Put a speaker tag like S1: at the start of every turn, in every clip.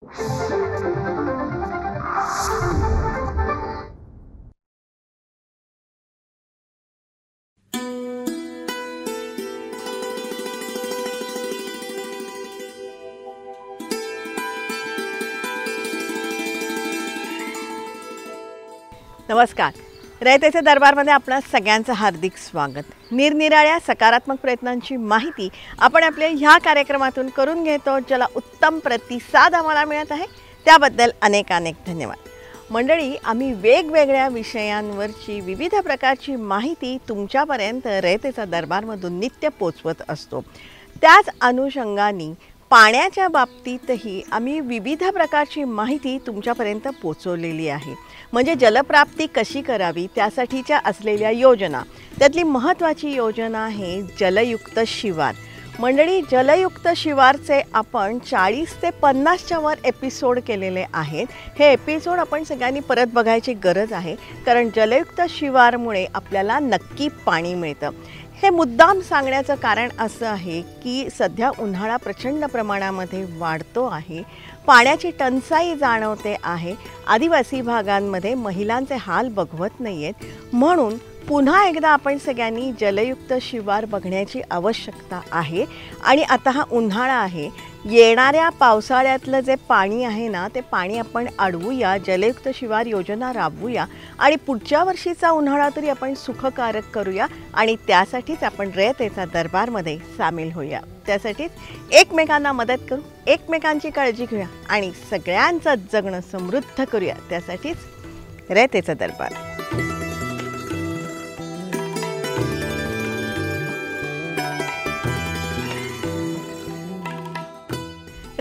S1: नमस्कार. रयतेचे दरबारमध्ये आपणा सगळ्यांचं हार्दिक स्वागत. निरनिराळ्या सकारात्मक प्रयत्नांची माहिती आपण आपल्या ह्या कार्यक्रमातून करून घेतो, ज्याला उत्तम प्रतिसाद आम्हाला मिळत आहे. त्याबद्दल अनेक धन्यवाद. मंडळी, आम्ही वेगवेगळ्या विषयांवरची विविध प्रकारची माहिती तुमच्यापर्यंत रयतेचा दरबारमधून नित्य पोचवत असतो. त्याच अनुषंगाने पाण्याच्या बाबतीतही आम्ही विविध प्रकारची माहिती तुमच्यापर्यंत पोचवलेली आहे. म्हणजे जलप्राप्ती कशी करावी त्यासाठीच्या असलेल्या योजना. त्यातली महत्त्वाची योजना आहे जलयुक्त शिवार. मंडळी, जलयुक्त शिवारचे आपण 40 ते 50च्या वर एपिसोड केलेले आहेत. हे एपिसोड आपण सगळ्यांनी परत बघायची गरज आहे, कारण जलयुक्त शिवारमुळे आपल्याला नक्की पाणी मिळतं. हे मुद्दाम सांगण्याचं कारण असं आहे की सध्या उन्हाळा प्रचंड प्रमाणामध्ये वाढतो आहे. पाण्याची टंचाई जाणवते आहे. आदिवासी भागांमध्ये महिलांचे हाल बघवत नाही आहेत. म्हणून पुन्हा एकदा आपण सगळ्यांनी जलयुक्त शिवार बघण्याची आवश्यकता आहे. आणि आता हा उन्हाळा आहे, येणाऱ्या पावसाळ्यातलं जे पाणी आहे ना, ते पाणी आपण अडवूया, जलयुक्त शिवार योजना राबवूया आणि पुढच्या वर्षीचा उन्हाळा तरी आपण सुखकारक करूया. आणि त्यासाठीच आपण रयतेचा दरबारमध्ये सामील होऊया. त्यासाठीच एकमेकांना मदत करू, एकमेकांची काळजी घेऊया आणि सगळ्यांचं जगणं समृद्ध करूया. त्यासाठीच रयतेचा दरबार.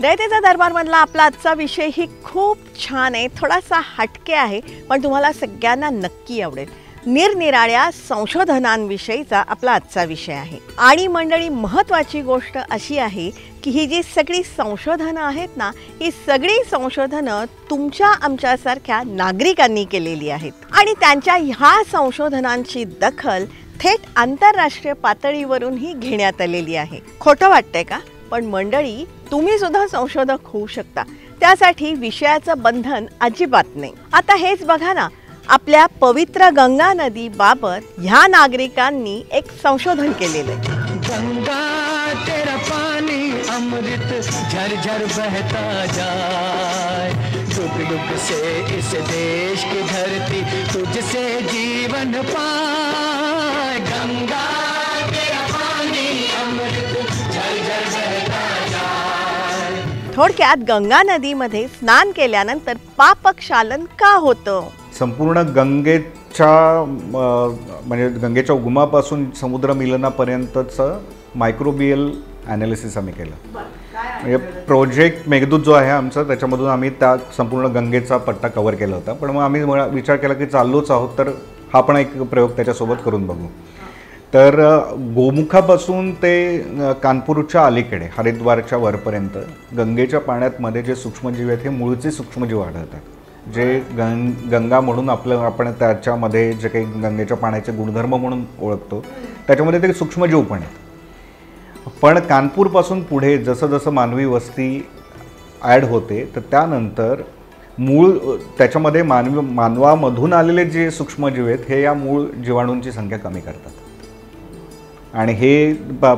S1: रयतेचा दरबारमधला आपला आजचा विषय ही खूप छान आहे, थोडासा हटके आहे, पण तुम्हाला सगळ्यांना नक्की आवडेल. निरनिराळ्या संशोधनांविषयीचा आपला आजचा विषय आहे. आणि मंडळी, महत्त्वाची गोष्ट अशी आहे की ही जी सगळी संशोधनं आहेत ना, ही सगळी संशोधनं तुमच्या आमच्यासारख्या नागरिकांनी केलेली आहेत. आणि त्यांच्या ह्या संशोधनांची दखल थेट आंतरराष्ट्रीय पातळीवरूनही घेण्यात आलेली आहे. खोटं वाटतंय का? पण मंडळी, तुम्ही सुद्धा संशोधक होऊ शकता. त्यासाठी विषयाचं बंधन अजिबात नाही. आता हेच बघा ना, आपल्या पवित्र गंगा नदी बाबत ह्या नागरिकांनी एक संशोधन केलेलं आहे.
S2: गंगा तेरा पानी अमृत झरझर बहता जाए, डुग डुग से इस देश की धरती तुझसे जीवन पाए. गंगा तेरा पानी अमृत झरझर बहता जाए.
S1: थोडक्यात, गंगा नदीमध्ये स्नान केल्यानंतर पापक्षालन का होतं?
S3: संपूर्ण गंगेच्या म्हणजे गंगेच्या उगमापासून समुद्र मिलनापर्यंतचं मायक्रोबियल ॲनालिसिस आम्ही केलं. म्हणजे प्रोजेक्ट मेघदूत जो आहे आमचा, त्याच्यामधून आम्ही त्या संपूर्ण गंगेचा पट्टा कव्हर केला होता. पण मग आम्ही विचार केला की चाललोच आहोत, तर हा पण एक प्रयोग त्याच्यासोबत करून बघू. तर गोमुखापासून ते कानपूरच्या अलीकडे हरिद्वारच्या वरपर्यंत गंगेच्या पाण्यामध्ये जे सूक्ष्मजीव आहेत, हे मूळचे सूक्ष्मजीव आढळतात. जे गंगा म्हणून आपण त्याच्यामध्ये जे काही गंगेच्या पाण्याचे गुणधर्म म्हणून ओळखतो, त्याच्यामध्ये ते सूक्ष्मजीव पण आहेत. पण कानपूरपासून पुढे जसं जसं मानवी वस्ती ॲड होते, तर त्यानंतर मूळ त्याच्यामध्ये मानवामधून आलेले जे सूक्ष्मजीव आहेत, हे या मूळ जीवाणूंची संख्या कमी करतात. आणि हे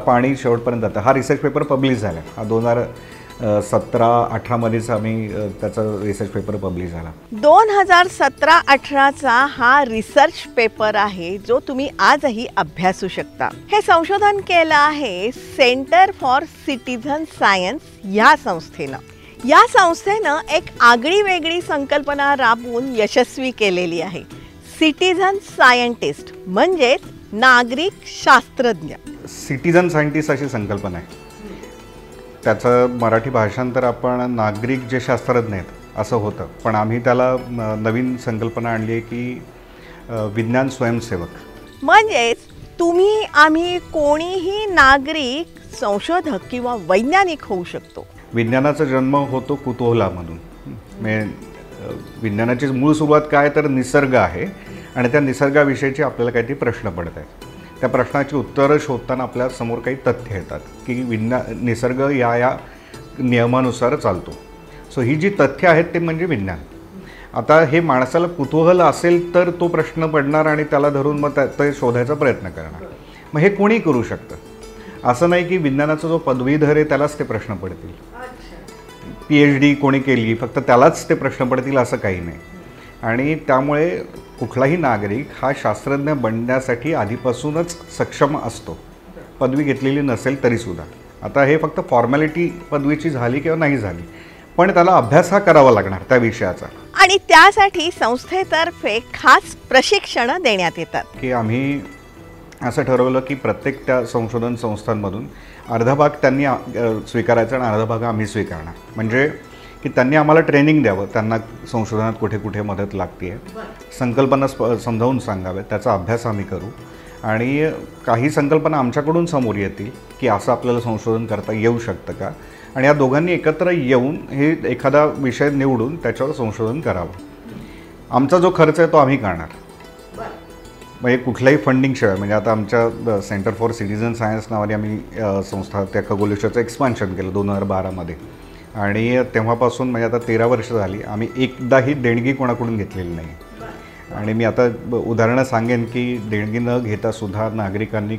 S3: पाणी शेवटपर्यंत जातं. हा रिसर्च पेपर पब्लिश झाला. हा 2017-18 मध्येच आम्ही त्याचा रिसर्च पेपर पब्लिश झाला.
S1: 2017-18चा हा रिसर्च पेपर आहे, जो तुम्ही आजही अभ्यासू शकता. हे संशोधन केलं आहे सेंटर फॉर सिटिझन सायन्स या संस्थेनं. या संस्थेनं एक आगळी वेगळी संकल्पना राबवून यशस्वी केलेली आहे. सिटिझन सायंटिस्ट म्हणजेच नागरिक शास्त्रज्ञ.
S3: सिटिझन सायंटिस्ट अशी संकल्पना आहे. त्याचं मराठी भाषांतर आपण नागरिक जे शास्त्रज्ञ आहेत असं होतं. पण आम्ही त्याला नवीन संकल्पना आणली आहे की विज्ञान स्वयंसेवक.
S1: म्हणजेच तुम्ही आम्ही कोणीही नागरिक संशोधक किंवा वैज्ञानिक होऊ शकतो.
S3: विज्ञानाचा जन्म होतो कुतूहलामधून. विज्ञानाची मूळ सुरुवात काय, तर निसर्ग आहे. आणि त्या निसर्गाविषयीचे आपल्याला काहीतरी प्रश्न पडत आहेत. त्या प्रश्नाची उत्तरं शोधताना आपल्या समोर काही तथ्य येतात की निसर्ग या नियमानुसार चालतो. सो ही जी तथ्य आहेत ते म्हणजे विज्ञान. आता हे माणसाला कुतूहल असेल तर तो प्रश्न पडणार आणि त्याला धरून मग ते शोधायचा प्रयत्न करणार. मग हे कोणी करू शकतं. असं नाही की विज्ञानाचा जो पदवीधर आहे त्यालाच ते प्रश्न पडतील, PhD कोणी केली फक्त त्यालाच ते प्रश्न पडतील असं काही नाही. आणि त्यामुळे कुठलाही नागरिक हा शास्त्रज्ञ बनण्यासाठी आधीपासूनच सक्षम असतो, पदवी घेतलेली नसेल तरीसुद्धा. आता हे फक्त फॉर्मॅलिटी पदवीची झाली किंवा नाही झाली, पण त्याला अभ्यास हा करावा लागणार त्या विषयाचा.
S1: आणि त्यासाठी संस्थेतर्फे खास प्रशिक्षण देण्यात येतात.
S3: की आम्ही असं ठरवलं की प्रत्येक त्या संशोधन संस्थांमधून अर्धा भाग त्यांनी स्वीकारायचा आणि अर्धा भाग आम्ही स्वीकारणार. म्हणजे की त्यांनी आम्हाला ट्रेनिंग द्यावं, त्यांना संशोधनात कुठे कुठे मदत लागते आहे, संकल्पना समजावून सांगाव्यात, त्याचा अभ्यास आम्ही करू. आणि काही संकल्पना आमच्याकडून समोर येतील की असं आपल्याला संशोधन करता येऊ शकतं का, आणि या दोघांनी एकत्र येऊन हे एखादा विषय निवडून त्याच्यावर संशोधन करावं. आमचा जो खर्च आहे तो आम्ही करणार, म्हणजे कुठल्याही फंडिंगशिवाय. म्हणजे आता आमच्या सेंटर फॉर सिटिझन सायन्स नावाने आम्ही संस्था त्या खगोलशास्त्राचं एक्सपान्शन केलं 2012मध्ये, आणि तेव्हापासून म्हणजे आता 13 वर्ष झाली आम्ही एकदाही देणगी कोणाकडून घेतलेली नाही. आणि मी आता उदाहरणं सांगेन की देणगी न घेतासुद्धा नागरिकांनी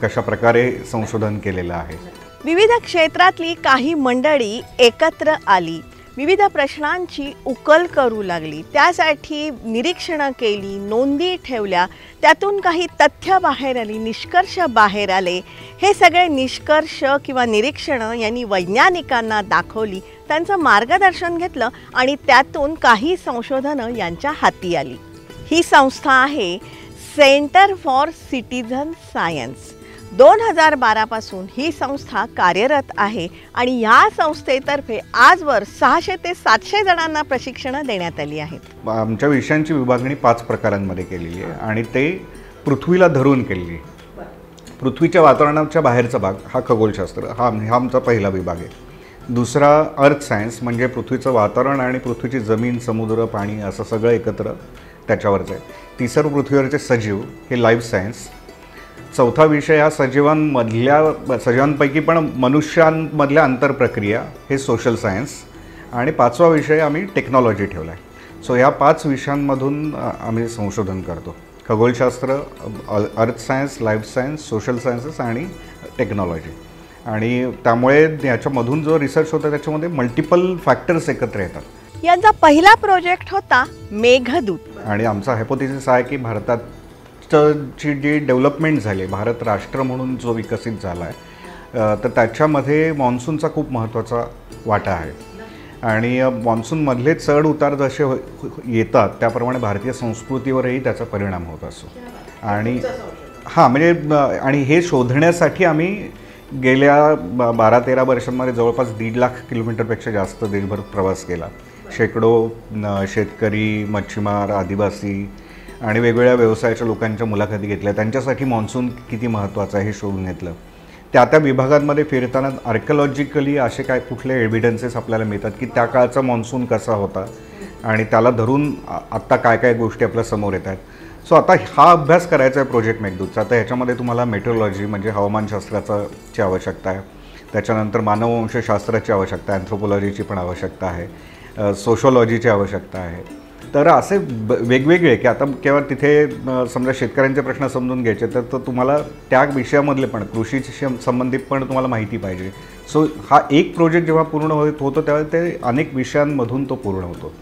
S3: कशा प्रकारे संशोधन केलेलं आहे.
S1: विविध क्षेत्रातली काही मंडळी एकत्र आली, विविध प्रश्नांची उकल करू लागली, त्यासाठी निरीक्षणं केली, नोंदी ठेवल्या, त्यातून काही तथ्य बाहेर आली, निष्कर्ष बाहेर आले. हे सगळे निष्कर्ष किंवा निरीक्षणं यांनी वैज्ञानिकांना दाखवली, त्यांचं मार्गदर्शन घेतलं आणि त्यातून काही संशोधनं यांच्या हाती आली. ही संस्था आहे सेंटर फॉर सिटिझन सायन्स. 2012 पासून ही संस्था कार्यरत आहे आणि या संस्थेतर्फे आजवर 600 ते 700 जणांना प्रशिक्षणं देण्यात आली आहेत.
S3: आमच्या विषयांची विभागणी 5 प्रकारांमध्ये केलेली आहे आणि ते पृथ्वीला धरून केलेली आहे. पृथ्वीच्या वातावरणाच्या बाहेरचा भाग हा खगोलशास्त्र, हा आमचा पहिला विभाग आहे. दुसरा अर्थ सायन्स, म्हणजे पृथ्वीचं वातावरण आणि पृथ्वीची जमीन, समुद्र, पाणी असं सगळं एकत्र त्याच्यावरचं आहे. तिसरं पृथ्वीवरचे सजीव, हे लाईफ सायन्स. चौथा विषय हा सजीवांपैकी पण मनुष्यांमधल्या आंतरप्रक्रिया, हे सोशल सायन्स. आणि 5वा विषय आम्ही टेक्नॉलॉजी ठेवला आहे. सो ह्या 5 विषयांमधून आम्ही संशोधन करतो. खगोलशास्त्र, earth science, life science, social sciences आणि टेक्नॉलॉजी. आणि त्यामुळे याच्यामधून जो रिसर्च होता त्याच्यामध्ये मल्टिपल फॅक्टर्स एकत्र येतात.
S1: यांचा पहिला प्रोजेक्ट होता मेघदूत.
S3: आणि आमचा हायपोथेसिस आहे की भारतात ची जी डेव्हलपमेंट झाली, भारत राष्ट्र म्हणून जो विकसित झाला आहे, तर त्याच्यामध्ये मॉन्सूनचा खूप महत्त्वाचा वाटा आहे. आणि मॉन्सूनमधले चढ उतार जसे येतात त्याप्रमाणे भारतीय संस्कृतीवरही त्याचा परिणाम होत असतो. आणि हां, म्हणजे आणि हे शोधण्यासाठी आम्ही गेल्या 12-13 वर्षांमध्ये जवळपास 1.5 लाख किलोमीटरपेक्षा जास्त देशभर प्रवास केला. शेकडो शेतकरी, मच्छीमार, आदिवासी आणि वेगवेगळ्या व्यवसायाच्या लोकांच्या मुलाखती घेतल्या. त्यांच्यासाठी मॉन्सून किती महत्त्वाचं आहे हे शोधून घेतलं. त्या विभागांमध्ये फिरताना आर्किओलॉजिकली असे काय कुठले एव्हिडन्सेस आपल्याला मिळतात की त्या काळचा मॉन्सून कसा होता आणि त्याला धरून आत्ता काय काय गोष्टी आपल्या समोर येत आहेत. सो आता हा अभ्यास करायचा आहे प्रोजेक्ट मेघदूतचा. तर ह्याच्यामध्ये तुम्हाला मेट्रोलॉजी म्हणजे हवामानशास्त्राची आवश्यकता आहे, त्याच्यानंतर मानववंशशास्त्राची आवश्यकता आहे, अँथ्रोपोलॉजीची पण आवश्यकता आहे, सोशोलॉजीची आवश्यकता आहे. तर असे वेगवेगळे की आता केवळ तिथे समजा शेतकऱ्यांचे प्रश्न समजून घ्यायचे तर तुम्हाला त्या विषयामधले पण कृषीशी संबंधित पण तुम्हाला माहिती पाहिजे. सो हा एक प्रोजेक्ट जेव्हा पूर्ण होतो तेव्हा ते अनेक विषयांमधून तो पूर्ण होतो.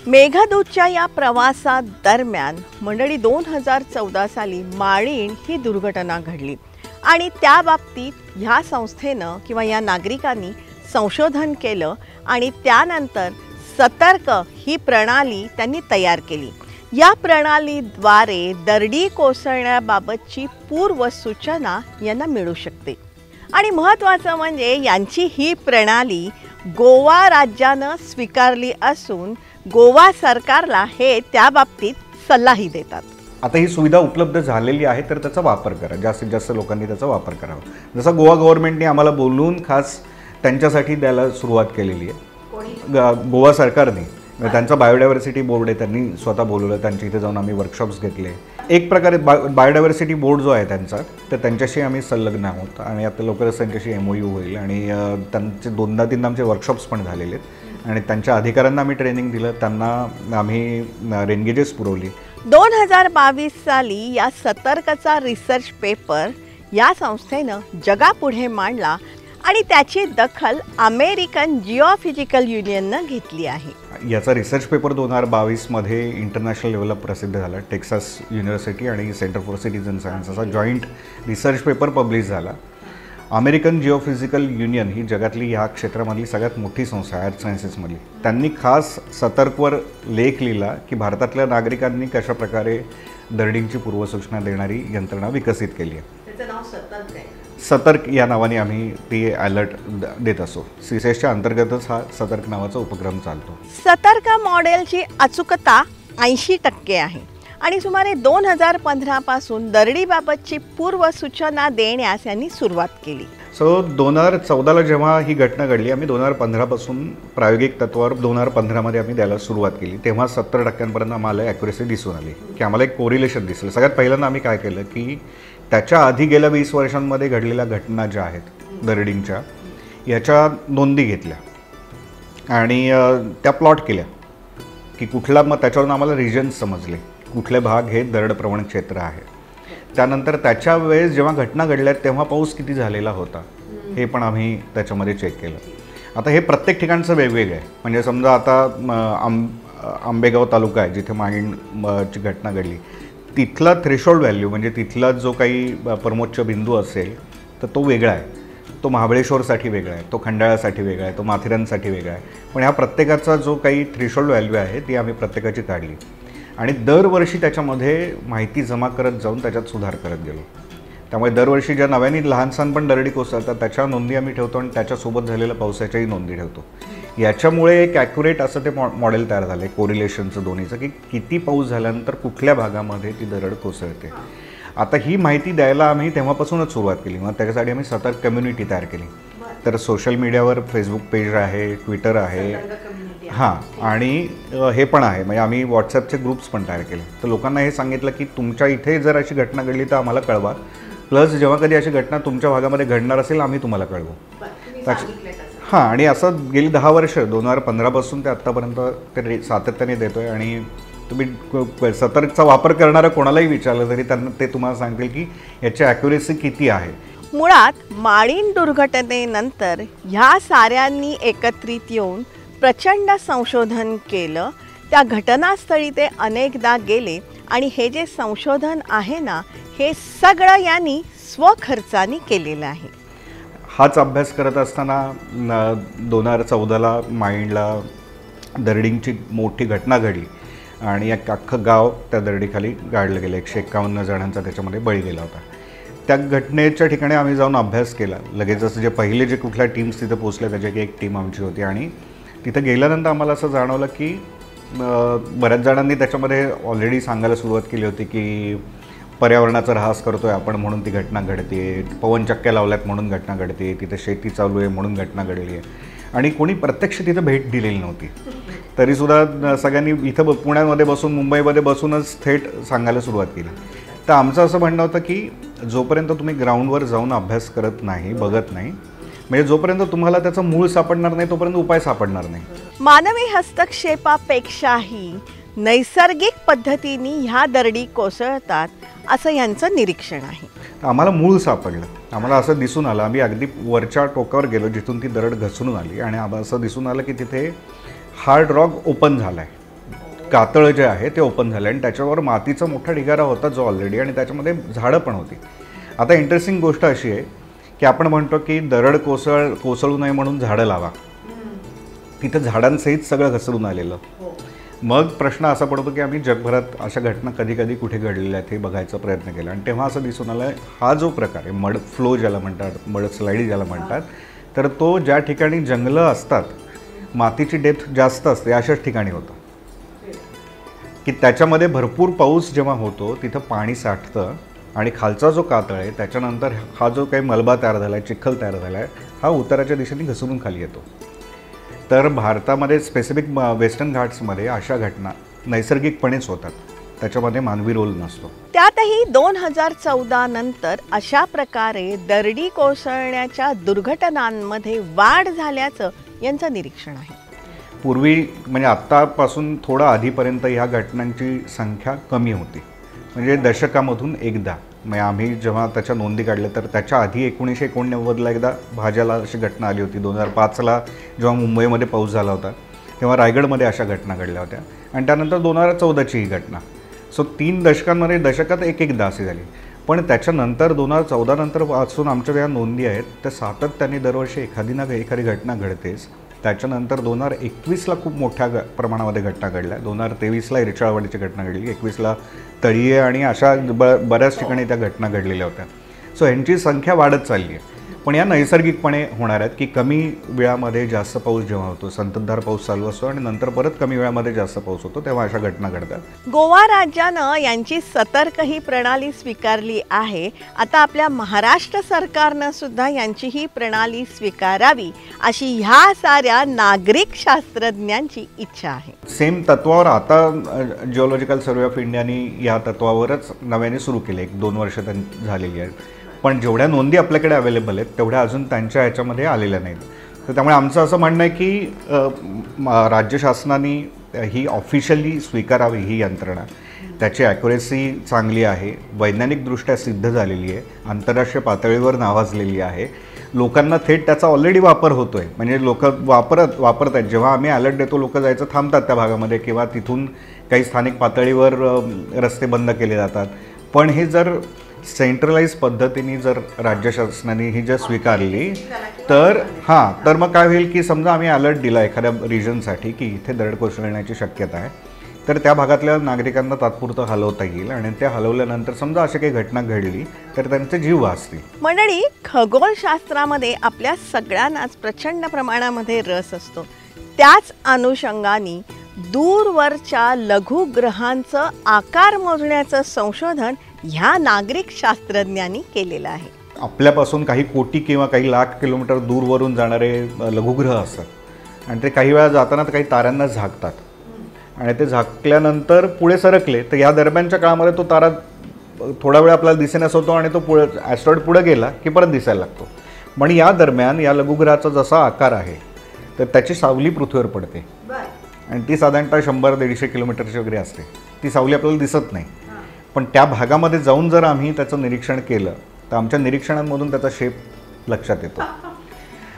S1: मेघदूतच्या या प्रवासादरम्यान मंडळी 2014 साली माळीण ही दुर्घटना घडली आणि त्या बाबतीत ह्या संस्थेनं किंवा या नागरिकांनी संशोधन केलं आणि त्यानंतर सतर्क ही प्रणाली त्यांनी तयार केली. या प्रणालीद्वारे दरडी कोसळण्याबाबतची पूर्वसूचना यांना मिळू शकते. आणि महत्त्वाचं म्हणजे यांची ही प्रणाली गोवा राज्यानं स्वीकारली असून गोवा सरकारला हे त्या बाबतीत सल्लाही देतात.
S3: आता ही सुविधा उपलब्ध झालेली आहे तर त्याचा वापर करा, जास्तीत जास्त लोकांनी त्याचा वापर करावा. जसं गोवा गव्हर्नमेंटने आम्हाला बोलवून खास त्यांच्यासाठी द्यायला सुरुवात केलेली आहे. गोवा सरकारने, त्यांचा बायोडायव्हर्सिटी बोर्ड आहे, त्यांनी स्वतः बोलवलं, त्यांच्या इथे जाऊन आम्ही वर्कशॉप्स घेतले. एक प्रकारे बायोडायव्हर्सिटी बोर्ड जो आहे त्यांचा, तर त्यांच्याशी आम्ही संलग्न आहोत आणि आता लवकरच त्यांच्याशी MOU होईल आणि त्यांचे 2-3 आमचे वर्कशॉप्स पण झालेले आहेत. आणि त्यांच्या अधिकाऱ्यांना आम्ही ट्रेनिंग दिलं, त्यांना आम्ही रेनगेजेस पुरवली.
S1: 2022 साली या सतर्कचा रिसर्च पेपर या संस्थेनं जगापुढे मांडला आणि त्याची दखल अमेरिकन जिओफिजिकल युनियननं घेतली आहे.
S3: याचा रिसर्च पेपर 2022मध्ये इंटरनॅशनल लेवलला प्रसिद्ध झाला. टेक्सास युनिव्हर्सिटी आणि सेंटर फॉर सिटिझन सायन्स असा जॉईंट रिसर्च पेपर पब्लिश झाला. अमेरिकन जिओफिजिकल युनियन ही जगातली ह्या क्षेत्रामधली सगळ्यात मोठी संस्था आहे अर्थ सायन्सेसमधली. त्यांनी खास सतर्कवर लेख लिहिला की भारतातल्या नागरिकांनी कशाप्रकारे दरडींची पूर्वसूचना देणारी यंत्रणा विकसित केली आहे.
S1: त्याचं नाव सतर्क आहे.
S3: सतर्क या नावाने आम्ही ती अलर्ट देत असतो. सीसेसच्या अंतर्गतच हा सतर्क नावाचा उपक्रम चालतो.
S1: सतर्क मॉडेलची अचूकता 80% आहे आणि सुमारे 2015 पासून दरडीबाबतची पूर्वसूचना देण्यास यांनी सुरुवात केली.
S3: 2014ला जेव्हा ही घटना घडली, आम्ही 2015 पासून प्रायोगिक तत्वावर 2015मध्ये आम्ही द्यायला सुरुवात केली. तेव्हा 70% आम्हाला ॲक्युरेसी दिसून आली की आम्हाला एक कोरिलेशन दिसलं. सगळ्यात पहिल्यांदा आम्ही काय केलं की त्याच्या आधी गेल्या 20 वर्षांमध्ये घडलेल्या घटना ज्या आहेत दरडींच्या, याच्या नोंदी घेतल्या आणि त्या प्लॉट केल्या की कुठला, मग त्याच्यावरून आम्हाला रिजन्स समजले कुठले भाग हे दरड प्रवण क्षेत्र आहे. त्यानंतर त्याच्या वेळेस जेव्हा घटना घडल्या तेव्हा पाऊस किती झालेला होता हे पण आम्ही त्याच्यामध्ये चेक केलं. आता हे प्रत्येक ठिकाणचं वेगवेगळं आहे. म्हणजे समजा आता आंबेगाव तालुका आहे जिथे माहीणची घटना घडली, तिथला थ्रेशोल्ड व्हॅल्यू म्हणजे तिथला जो काही परमोच्च बिंदू असेल तर तो वेगळा आहे. तो महाबळेश्वरसाठी वेगळा आहे, तो खंडाळ्यासाठी वेगळा आहे, तो माथेरानसाठी वेगळा आहे. पण ह्या प्रत्येकाचा जो काही थ्रेशोल्ड व्हॅल्यू आहे ती आम्ही प्रत्येकाची काढली आणि दरवर्षी त्याच्यामध्ये माहिती जमा करत जाऊन त्याच्यात सुधार करत गेलो. त्यामुळे दरवर्षी ज्या नव्याने लहानसहान पण दरडी कोसळतात त्याच्या नोंदी आम्ही ठेवतो आणि त्याच्यासोबत झालेल्या पावसाच्याही नोंदी ठेवतो. याच्यामुळे एक ॲक्युरेट असं ते मॉडेल तयार झालं आहे कोरिलेशनचं दोन्हीचं की किती पाऊस झाल्यानंतर कुठल्या भागामध्ये ती दरड कोसळते. आता ही माहिती द्यायला आम्ही तेव्हापासूनच सुरुवात केली. मग त्याच्यासाठी आम्ही सतर्क कम्युनिटी तयार केली. तर सोशल मीडियावर फेसबुक पेज आहे, ट्विटर आहे, हां, आणि हे पण आहे, म्हणजे आम्ही व्हॉट्सॲपचे ग्रुप्स पण तयार केले. तर लोकांना हे सांगितलं की तुमच्या इथे जर अशी घटना घडली तर आम्हाला कळवा, प्लस जेव्हा कधी अशी घटना तुमच्या भागामध्ये घडणार असेल आम्ही तुम्हाला कळवू. हां, आणि असं गेली 10 वर्ष 2015 पासून ते आत्तापर्यंत ते सातत्याने देतो आहे. आणि तुम्ही सतर्कचा वापर करणारा कोणालाही विचारलं तरी त्यांना ते तुम्हाला सांगतील की याची ॲक्युरेसी किती आहे.
S1: मुळात माळीण दुर्घटनेनंतर ह्या साऱ्यांनी एकत्रित येऊन प्रचंड संशोधन केलं. त्या घटनास्थळी ते अनेकदा गेले आणि हे जे संशोधन आहे ना हे सगळं यांनी स्वखर्चाने केलेलं आहे.
S3: हाच अभ्यास करत असताना 2014ला माईंडला दरडींची मोठी घटना घडली आणि एक अख्खं गाव त्या दरडीखाली गाडलं गेलं. 151 जणांचा त्याच्यामध्ये बळी गेला होता. त्या घटनेच्या ठिकाणी आम्ही जाऊन अभ्यास केला. लगेचच जे पहिले जे कुठल्या टीम्स तिथे पोचल्या त्याची एक टीम आमची होती आणि तिथं गेल्यानंतर आम्हाला असं जाणवलं की बऱ्याच जणांनी त्याच्यामध्ये ऑलरेडी सांगायला सुरुवात केली होती की पर्यावरणाचा ऱ्हास करतोय आपण म्हणून ती घटना घडते, पवनचक्क्या लावल्यात म्हणून घटना घडते, तिथे शेती चालू आहे म्हणून घटना घडली आहे. आणि कोणी प्रत्यक्ष तिथं भेट दिलेली नव्हती. तरीसुद्धा सगळ्यांनी इथं पुण्यामध्ये बसून मुंबईमध्ये बसूनच थेट सांगायला सुरुवात केली. तर आमचं असं म्हणणं होतं की जोपर्यंत तुम्ही ग्राउंडवर जाऊन अभ्यास करत नाही, बघत नाही, म्हणजे जोपर्यंत तुम्हाला त्याचं मूळ सापडणार नाही तोपर्यंत उपाय सापडणार नाही.
S1: मानवी हस्तक्षेपापेक्षाही नैसर्गिक पद्धतीने ह्या दरडी कोसळतात असं यांचं निरीक्षण आहे.
S3: आम्हाला मूळ सापडलं. आम्हाला असं दिसून आलं, आम्ही अगदी वरच्या टोकावर गेलो जिथून ती दरड घसरून आली आणि आम्हाला असं दिसून आलं की तिथे हार्ड रॉक ओपन झाला आहे, कातळ जे आहे ते ओपन झालं आणि त्याच्यावर मातीचा मोठा ढिगारा होता जो ऑलरेडी, आणि झाडं पण होती. आता इंटरेस्टिंग गोष्ट अशी आहे की आपण म्हणतो की दरड कोसळू नये म्हणून झाडं लावा. तिथं झाडांसहित सगळं घसरून आलेलं. मग प्रश्न असा पडतो की आम्ही जगभरात अशा घटना कधी कधी कुठे घडलेल्या आहेत हे बघायचा प्रयत्न केला आणि तेव्हा असं दिसून आलं हा जो प्रकार आहे मड फ्लो ज्याला म्हणतात, मड स्लाईड ज्याला म्हणतात, तर तो ज्या ठिकाणी जंगलं असतात, मातीची डेप्थ जास्त असते अशाच ठिकाणी होतं की त्याच्यामध्ये भरपूर पाऊस जेव्हा होतो तिथं पाणी साठतं आणि खालचा जो कातळ आहे त्याच्यानंतर हा जो काही मलबा तयार झाला आहे, चिखल तयार झाला आहे, हा उत्तराच्या दिशेने घसरून खाली येतो. तर भारतामध्ये स्पेसिफिक वेस्टर्न घाट्समध्ये अशा घटना नैसर्गिकपणेच होतात, त्याच्यामध्ये मानवी रोल नसतो.
S1: त्यातही 2014 नंतर अशा प्रकारे दरडी कोसळण्याच्या दुर्घटनांमध्ये वाढ झाल्याचं यांचं निरीक्षण आहे.
S3: पूर्वी म्हणजे आत्तापासून थोडं आधीपर्यंत ह्या घटनांची संख्या कमी होती, म्हणजे दशकामधून एकदा. म्हणजे आम्ही जेव्हा त्याच्या नोंदी काढल्या तर त्याच्या आधी 1989ला एकदा भाज्याला अशी घटना आली होती. 2005ला जेव्हा मुंबईमध्ये पाऊस झाला होता तेव्हा रायगडमध्ये अशा घटना घडल्या होत्या, आणि त्यानंतर 2014ची ही घटना. सो 3 दशकांमध्ये दशकात एकदा अशी झाली. पण त्याच्यानंतर 2014 नंतर पासून आमच्या ज्या नोंदी आहेत त्या सातत्याने दरवर्षी एखादी घटना घडतेच. त्याच्यानंतर 2021ला खूप मोठ्या प्रमाणामध्ये घटना घडल्या. 2023ला इरशाळवाडीची घटना घडली, 21ला तळीये आणि अशा बऱ्याच ठिकाणी त्या घटना घडलेल्या होत्या. सो ह्यांची संख्या वाढत चालली आहे. पण या नैसर्गिकपणे होणार आहेत की कमी वेळामध्ये जास्त पाऊस जेव्हा होतो, संततधार पाऊस चालू असतो आणि नंतर परत कमी वेळामध्ये जास्त पाऊस होतो, तेव्हा अशा घटना घडतात.
S1: गोवा राज्यानं यांची सतर्क ही प्रणाली स्वीकारली आहे. आता आपल्या महाराष्ट्र सरकारनं सुद्धा यांची ही प्रणाली स्वीकारावी अशी ह्या साऱ्या नागरिक शास्त्रज्ञांची इच्छा आहे.
S3: सेम तत्वावर आता जिओलॉजिकल सर्व्हे ऑफ इंडियानी या तत्वावरच नव्याने सुरू केले. 1-2 वर्ष झालेली आहेत. पण जेवढ्या नोंदी आपल्याकडे अवेलेबल आहेत तेवढ्या अजून त्यांच्या ह्याच्यामध्ये आलेल्या नाहीत. तर त्यामुळे आमचं असं म्हणणं आहे की राज्य शासनाने ही ऑफिशियली स्वीकारावी ही यंत्रणा. त्याची ॲक्युरेसी चांगली आहे, वैज्ञानिकदृष्ट्या सिद्ध झालेली आहे, आंतरराष्ट्रीय पातळीवर नावाजलेली आहे. लोकांना थेट त्याचा ऑलरेडी वापर होतो आहे, म्हणजे लोक वापरत आहेत. जेव्हा आम्ही अलर्ट देतो लोक जायचं थांबतात त्या भागामध्ये, किंवा तिथून काही स्थानिक पातळीवर रस्ते बंद केले जातात. पण हे जर सेंट्रलाइज पद्धतीने जर राज्य शासनाने ही जर स्वीकारली तर मग काय होईल की समजा आम्ही अलर्ट दिला एखाद्या रिजनसाठी की इथे दरड कोसळण्याची शक्यता आहे, तर त्या भागातल्या नागरिकांना तात्पुरतं हलवता येईल, आणि त्या हलवल्यानंतर समजा अशी काही घटना घडली तर त्यांचे जीव वाचतील.
S1: मंडळी, खगोलशास्त्रामध्ये आपल्या सगळ्यांनाच प्रचंड प्रमाणामध्ये रस असतो. त्याच अनुषंगाने दूरवरच्या लघुग्रहांचं आकार मोजण्याचं संशोधन ह्या नागरिक शास्त्रज्ञांनी केलेलं आहे.
S3: आपल्यापासून काही कोटी किंवा काही लाख किलोमीटर दूरवरून जाणारे लघुग्रह असतात, आणि ते काही वेळा जाताना काही ताऱ्यांना झाकतात, आणि ते झाकल्यानंतर पुढे सरकले तर या दरम्यानच्या काळामध्ये तो तारा थोडा वेळ आपल्याला दिसेनासा होतो, आणि तो पुढे ॲस्ट्रॉइड पुढे गेला की परत दिसायला लागतो. पण या दरम्यान या लघुग्रहाचा जसा आकार आहे तर त्याची सावली पृथ्वीवर पडते, आणि ती साधारणतः 100-150 किलोमीटरची वगैरे असते. ती सावली आपल्याला दिसत नाही. पण त्या भागामध्ये जाऊन जर आम्ही त्याचं निरीक्षण केलं तर आमच्या निरीक्षणांमधून त्याचा शेप लक्षात येतो.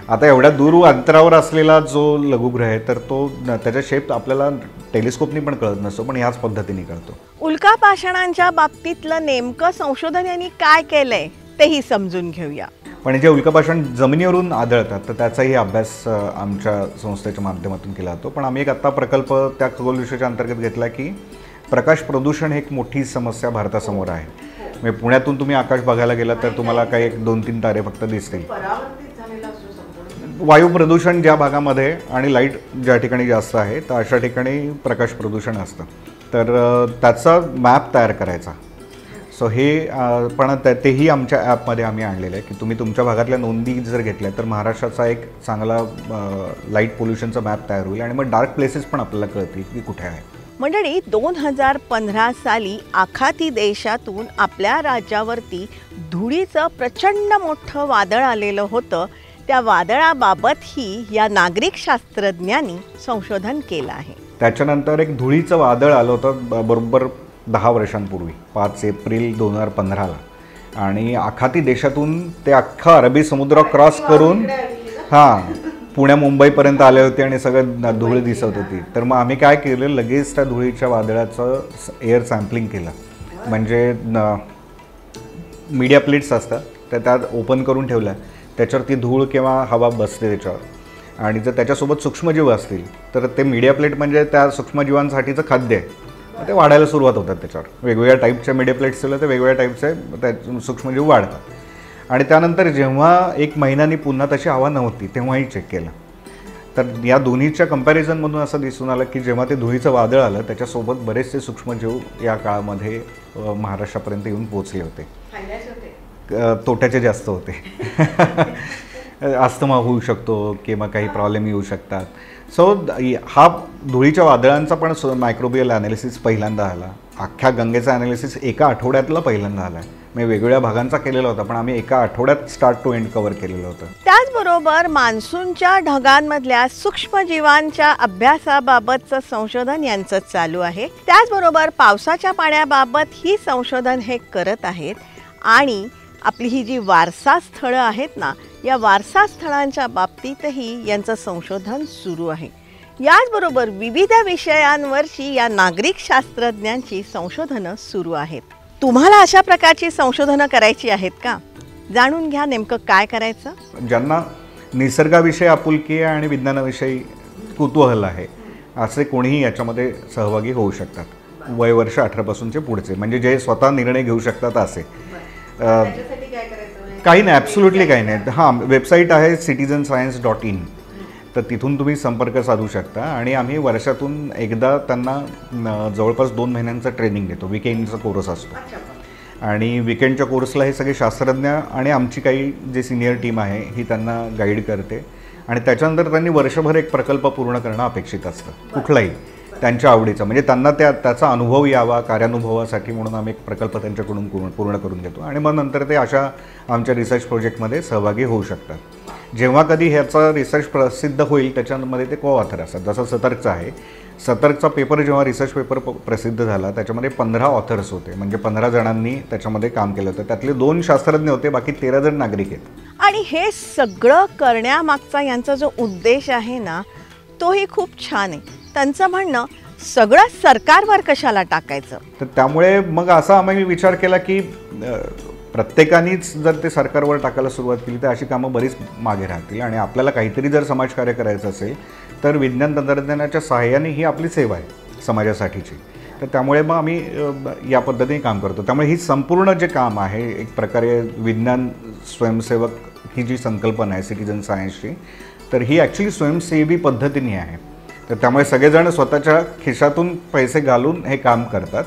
S3: आता एवढ्या दूर अंतरावर असलेला जो लघुग्रह आहे तर तो त्याचा शेप आपल्याला टेलिस्कोपनी पण कळत नसतो, पण ह्याच पद्धतीने कळतो.
S1: उल्कापाषाणांच्या बाबतीतलं नेमकं संशोधन यांनी काय केलंय तेही समजून घेऊया.
S3: पण जे उल्कापाषाण जमिनीवरून आढळतात तर त्याचाही अभ्यास आमच्या संस्थेच्या माध्यमातून केला जातो. पण आम्ही एक आत्ता प्रकल्प त्या खगोलविषयाच्या अंतर्गत घेतला की प्रकाश प्रदूषण ही एक मोठी समस्या भारतासमोर आहे. म्हणजे पुण्यातून तुम्ही आकाश बघायला गेला तर तुम्हाला काही 2-3 तारे फक्त दिसतील. वायू प्रदूषण ज्या भागामध्ये आणि लाईट ज्या ठिकाणी जास्त आहे तर अशा ठिकाणी प्रकाश प्रदूषण असतं. तर त्याचा मॅप तयार करायचा. सो हे पण तेही आमच्या ॲपमध्ये आम्ही आणलेलं आहे की तुम्ही तुमच्या भागातल्या नोंदी जर घेतल्या तर महाराष्ट्राचा एक चांगला लाईट पोल्युशनचा मॅप तयार होईल, आणि मग डार्क प्लेसेस पण आपल्याला कळतील की कुठे आहे.
S1: मंडळी, 2015 साली आखाती देशातून आपल्या राज्यावरती धुळीचं प्रचंड मोठं वादळ आलेलं होतं. त्या वादळाबाबतही या नागरिक शास्त्रज्ञांनी संशोधन केलं आहे.
S3: त्याच्यानंतर एक धुळीचं वादळ आलं होतं बरोबर 10 वर्षांपूर्वी, 5 एप्रिल 2015ला, आणि आखाती देशातून ते अख्खा अरबी समुद्र क्रॉस करून पुण्या मुंबईपर्यंत आले होते, आणि सगळं धूळ दिसत होती. तर मग आम्ही काय केलं, लगेच त्या धुळीच्या वादळाचं एअर सॅम्पलिंग केलं. म्हणजे मीडिया प्लेट्स असतात त्या त्यात ओपन करून ठेवल्या, त्याच्यावर ती धूळ किंवा हवा बसते त्याच्यावर, आणि जर त्याच्यासोबत सूक्ष्मजीव असतील तर ते मीडिया प्लेट म्हणजे त्या सूक्ष्मजीवांसाठीचं खाद्य आहे, ते वाढायला सुरुवात होतात. त्याच्यावर वेगवेगळ्या टाईपच्या मीडिया प्लेट्स ठेवल्या तर वेगवेगळ्या टाईपचे त्या सूक्ष्मजीव वाढतात. आणि त्यानंतर जेव्हा 1 महिन्यानी पुन्हा तशी हवा नव्हती तेव्हाही चेक केलं, तर या दोन्हीच्या कंपॅरिझनमधून असं दिसून आलं की जेव्हा ते धुळीचं वादळ आलं त्याच्यासोबत बरेचसे सूक्ष्मजीव या काळामध्ये महाराष्ट्रापर्यंत येऊन पोचले होते. तोट्याचे जास्त होते. अस्थमा होऊ शकतो किंवा काही प्रॉब्लेम येऊ शकतात. सो हा धुळीच्या वादळांचा पण मायक्रोबियल ॲनालिसिस पहिल्यांदा आला. अख्ख्या गंगेचा ॲनालिसिस एका आठवड्यातला पहिल्यांदा आला आहे. म्हणजे वेगवेगळ्या भागांचा केलेला होता, पण आम्ही एका आठवड्यात स्टार्ट टू एंड कव्हर केलेलं होतं.
S1: त्याचबरोबर मान्सूनच्या ढगांमधल्या सूक्ष्मजीवांच्या अभ्यासाबाबतचं संशोधन यांचं चालू आहे. त्याचबरोबर पावसाच्या पाण्याबाबत ही संशोधन हे करत आहेत. आणि आपली ही जी वारसा स्थळं आहेत ना, या वारसा स्थळांच्या बाबतीतही यांचं संशोधन सुरू आहे. याचबरोबर विविध विषयांवरची या नागरिक शास्त्रज्ञांची संशोधनं सुरू आहेत. तुम्हाला अशा प्रकारची संशोधनं करायची आहेत का? जाणून घ्या नेमकं काय करायचं.
S3: ज्यांना निसर्गाविषयी आपुलकी आहे आणि विज्ञानाविषयी कुतूहल आहे असे कोणीही याच्यामध्ये सहभागी होऊ शकतात. वय वर्ष 18 पासूनचे पुढचे, म्हणजे जे स्वतः निर्णय घेऊ शकतात असे. काही नाही, ॲब्सोल्युटली काही नाही. हां, वेबसाईट आहे citizenscience.in, तर तिथून तुम्ही संपर्क साधू शकता. आणि आम्ही वर्षातून एकदा त्यांना जवळपास 2 महिन्यांचं ट्रेनिंग देतो. विकेंडचा कोर्स असतो आणि विकेंडच्या कोर्सला हे सगळे शास्त्रज्ञ आणि आमची काही जे सिनियर टीम आहे ही त्यांना गाईड करते. आणि त्याच्यानंतर त्यांनी वर्षभर एक प्रकल्प पूर्ण करणं अपेक्षित असतं, कुठलाही त्यांच्या आवडीचा. म्हणजे त्यांना त्याचा अनुभव यावा, कार्यानुभवासाठी म्हणून आम्ही एक प्रकल्प त्यांच्याकडून पूर्ण करून घेतो. आणि मग नंतर ते अशा आमच्या रिसर्च प्रोजेक्टमध्ये सहभागी होऊ शकतात. जेव्हा कधी ह्याचा रिसर्च प्रसिद्ध होईल त्याच्यामध्ये ते को ऑथर असतात. जसं सतर्कचा आहे, सतर्कचा पेपर जेव्हा रिसर्च पेपर प्रसिद्ध झाला त्याच्यामध्ये 15 ऑथर्स होते, म्हणजे 15 जणांनी त्याच्यामध्ये काम केलं होतं. त्यातले 2 शास्त्रज्ञ होते, बाकी 13 जण नागरिक आहेत.
S1: आणि हे सगळं करण्यामागचा यांचा जो उद्देश आहे ना, तोही खूप छान आहे. त्यांचं म्हणणं, सगळं सरकारवर कशाला टाकायचं.
S3: तर त्यामुळे मग असा आम्ही विचार केला की प्रत्येकानेच जर ते सरकारवर टाकायला सुरुवात केली तर अशी कामं बरीच मागे राहतील. आणि आपल्याला काहीतरी जर समाजकार्य करायचं असेल तर विज्ञान तंत्रज्ञानाच्या सहाय्याने ही आपली सेवा आहे समाजासाठीची. तर त्यामुळे मग आम्ही या पद्धतीने काम करतो. त्यामुळे ही संपूर्ण जे काम आहे, एक प्रकारे विज्ञान स्वयंसेवक ही जी संकल्पना आहे सिटिझन सायन्सची, तर ही ॲक्च्युली स्वयंसेवी पद्धतीने आहे. तर त्यामुळे सगळेजण स्वतःच्या खिशातून पैसे घालून हे काम करतात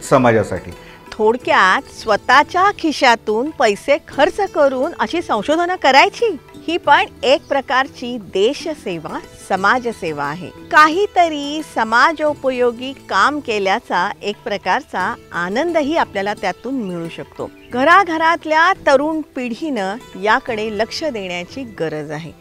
S3: समाजासाठी.
S1: थोडक्यात स्वतःच्या खिशातून पैसे खर्च करून अशी संशोधनं करायची, ही पण एक प्रकारची देशसेवा, समाजसेवा आहे. काहीतरी समाजोपयोगी काम केल्याचा एक प्रकारचा आनंदही आपल्याला त्यातून मिळू शकतो. घराघरातल्या तरुण पिढीनं याकडे लक्ष देण्याची गरज आहे.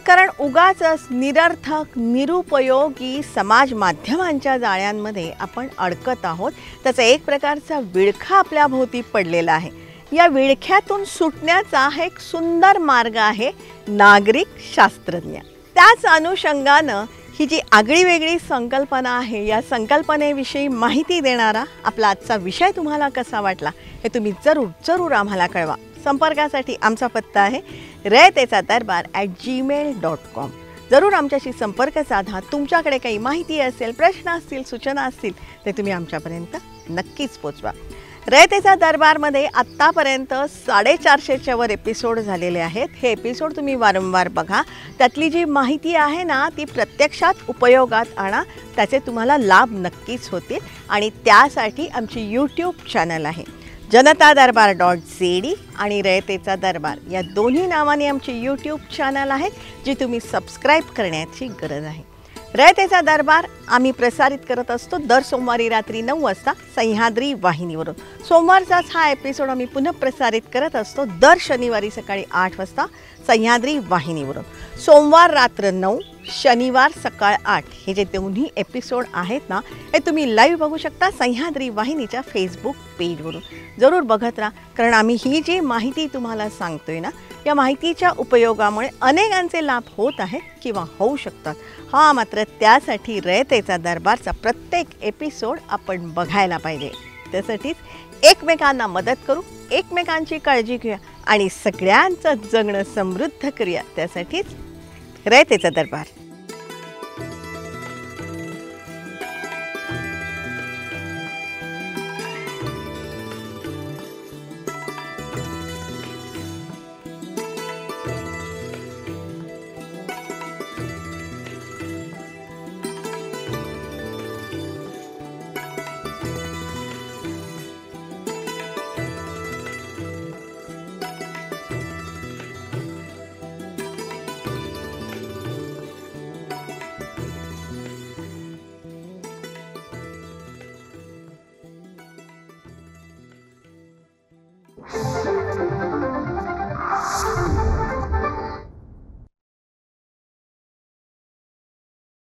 S1: कारण उगाचच निरर्थक, निरुपयोगी समाज माध्यमांच्या जाळ्यांमध्ये आपण अडकत आहोत. त्याचा एक प्रकारचा विळखा आपल्या भोवती पडलेला आहे. या विळख्यातून सुटण्याचा हा एक सुंदर मार्ग आहे नागरिक शास्त्रज्ञ. त्याच अनुषंगानं ही जी आगळी वेगळी संकल्पना आहे, या संकल्पनेविषयी माहिती देणारा आपला आजचा विषय तुम्हाला कसा वाटला हे तुम्ही जरूर जरूर आम्हाला कळवा. संपर्कासाठी आमचा पत्ता आहे रयतेचादरबार@gmail.com. जरूर आमच्याशी संपर्क साधा. तुमच्याकडे काही माहिती असेल, प्रश्न असतील, सूचना असतील ते तुम्ही आमच्यापर्यंत नक्कीच पोचवा. रयतेचा दरबारमध्ये आत्तापर्यंत 450च्या वर एपिसोड झालेले आहेत. हे एपिसोड तुम्ही वारंवार बघा. त्यातली जी माहिती आहे ना ती प्रत्यक्षात उपयोगात आणा. त्याचे तुम्हाला लाभ नक्कीच होतील. आणि त्यासाठी आमची यूट्यूब चॅनल आहे जनतादरबार.zd आणि रयतेचा दरबार या दोन्ही नावाने आमची यूट्यूब चॅनल आहेत, जी तुम्ही सबस्क्राईब करण्याची गरज आहे. रयतेचा दरबार आम्ही प्रसारित करत असतो दर सोमवारी रात्री 9 वाजता सह्याद्री वाहिनीवरून. सोमवारचाच हा एपिसोड आम्ही पुन्हा प्रसारित करत असतो दर शनिवारी सकाळी 8 वाजता सह्याद्री वाहिनीवरून. सोमवार रात्र 9, शनिवार सकाळ 8 हे जे दोन्ही एपिसोड आहेत ना, हे तुम्ही लाईव्ह बघू शकता सह्याद्री वाहिनीच्या फेसबुक पेजवरून. जरूर बघत राहा, कारण आम्ही ही जी माहिती तुम्हाला सांगतोय ना, या माहितीच्या उपयोगामुळे अनेकांचे लाभ होत आहेत किंवा होऊ शकतात. हा मात्र त्यासाठी रयतेचा दरबारचा प्रत्येक एपिसोड आपण बघायला पाहिजे. त्यासाठीच एकमेकांना मदत करू, एकमेकांची काळजी घेऊया आणि सगळ्यांचं जगणं समृद्ध करूया. त्यासाठीच रयतेचा दरबार.